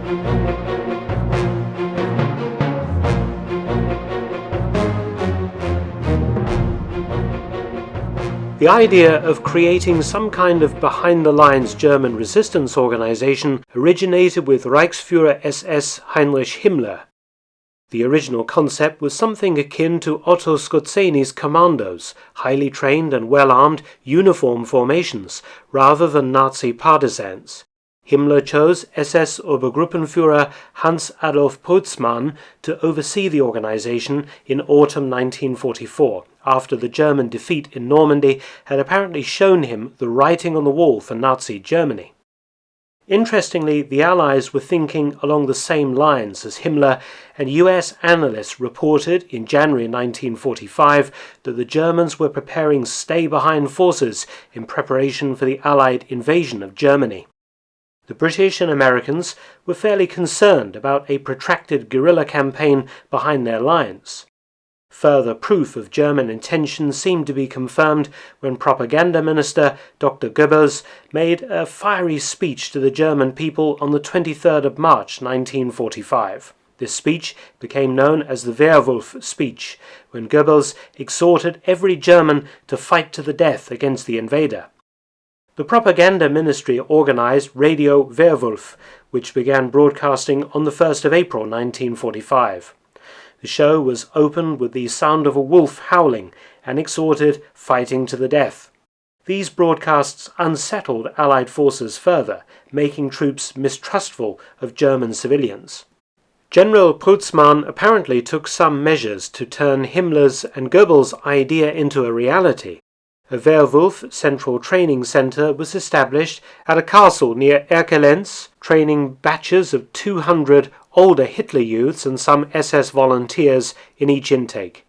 The idea of creating some kind of behind-the-lines German resistance organization originated with Reichsführer SS Heinrich Himmler. The original concept was something akin to Otto Skorzeni's commandos, highly trained and well-armed uniform formations, rather than Nazi partisans. Himmler chose SS Obergruppenführer Hans-Adolf Prützmann to oversee the organization in autumn 1944, after the German defeat in Normandy had apparently shown him the writing on the wall for Nazi Germany. Interestingly, the Allies were thinking along the same lines as Himmler, and US analysts reported in January 1945 that the Germans were preparing stay-behind forces in preparation for the Allied invasion of Germany. The British and Americans were fairly concerned about a protracted guerrilla campaign behind their lines. Further proof of German intentions seemed to be confirmed when Propaganda Minister Dr. Goebbels made a fiery speech to the German people on the 23rd of March 1945. This speech became known as the Werewolf speech, when Goebbels exhorted every German to fight to the death against the invader. The Propaganda Ministry organized Radio Werewolf, which began broadcasting on the 1st of April 1945. The show was opened with the sound of a wolf howling and exhorted fighting to the death. These broadcasts unsettled Allied forces further, making troops mistrustful of German civilians. General Prützmann apparently took some measures to turn Himmler's and Goebbels' idea into a reality. A Werewolf Central Training Center was established at a castle near Erkelenz, training batches of 200 older Hitler youths and some SS volunteers in each intake.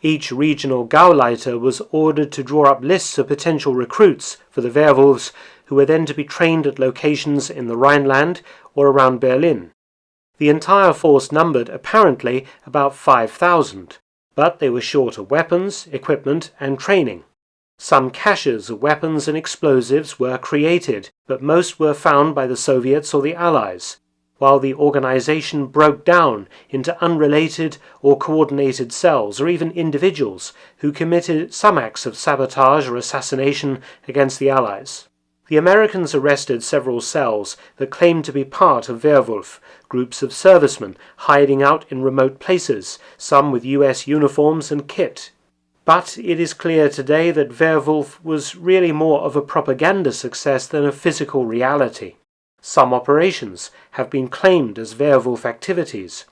Each regional Gauleiter was ordered to draw up lists of potential recruits for the Werewolves, who were then to be trained at locations in the Rhineland or around Berlin. The entire force numbered apparently about 5,000, but they were short of weapons, equipment and training. Some caches of weapons and explosives were created, but most were found by the Soviets or the Allies, while the organization broke down into unrelated or coordinated cells or even individuals who committed some acts of sabotage or assassination against the Allies. The Americans arrested several cells that claimed to be part of Werewolf, groups of servicemen hiding out in remote places, some with US uniforms and kit. But it is clear today that Werewolf was really more of a propaganda success than a physical reality. Some operations have been claimed as Werewolf activities.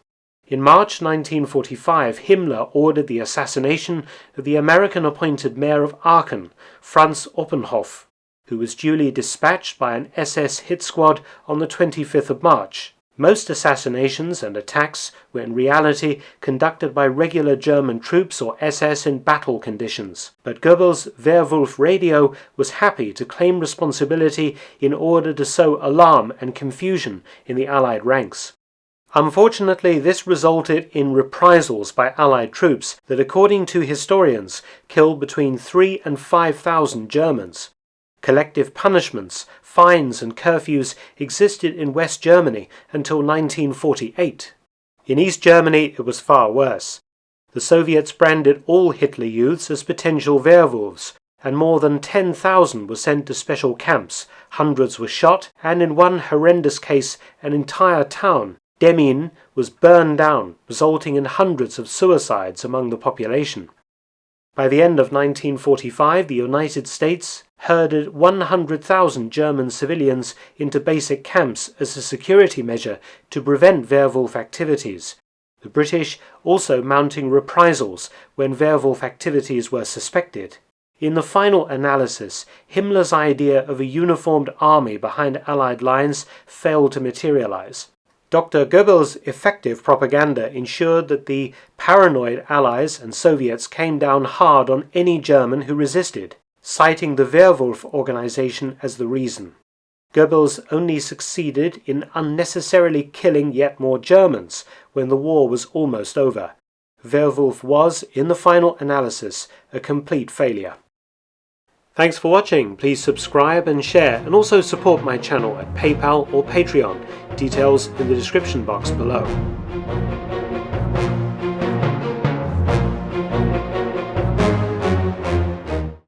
In March 1945, Himmler ordered the assassination of the American-appointed mayor of Aachen, Franz Oppenhoff, who was duly dispatched by an SS hit squad on the 25th of March. Most assassinations and attacks were in reality conducted by regular German troops or SS in battle conditions, but Goebbels' Werewolf radio was happy to claim responsibility in order to sow alarm and confusion in the Allied ranks. Unfortunately, this resulted in reprisals by Allied troops that, according to historians, killed between 3,000 and 5,000 Germans. Collective punishments, fines and curfews existed in West Germany until 1948. In East Germany it was far worse. The Soviets branded all Hitler youths as potential werewolves, and more than 10,000 were sent to special camps, hundreds were shot, and in one horrendous case an entire town, Demmin, was burned down, resulting in hundreds of suicides among the population. By the end of 1945, the United States herded 100,000 German civilians into basic camps as a security measure to prevent Werewolf activities, the British also mounting reprisals when Werewolf activities were suspected. In the final analysis, Himmler's idea of a uniformed army behind Allied lines failed to materialize. Dr. Goebbels' effective propaganda ensured that the paranoid Allies and Soviets came down hard on any German who resisted, citing the Werewolf organization as the reason. Goebbels only succeeded in unnecessarily killing yet more Germans when the war was almost over. Werewolf was, in the final analysis, a complete failure. Thanks for watching. Please subscribe and share, and also support my channel at PayPal or Patreon. Details in the description box below.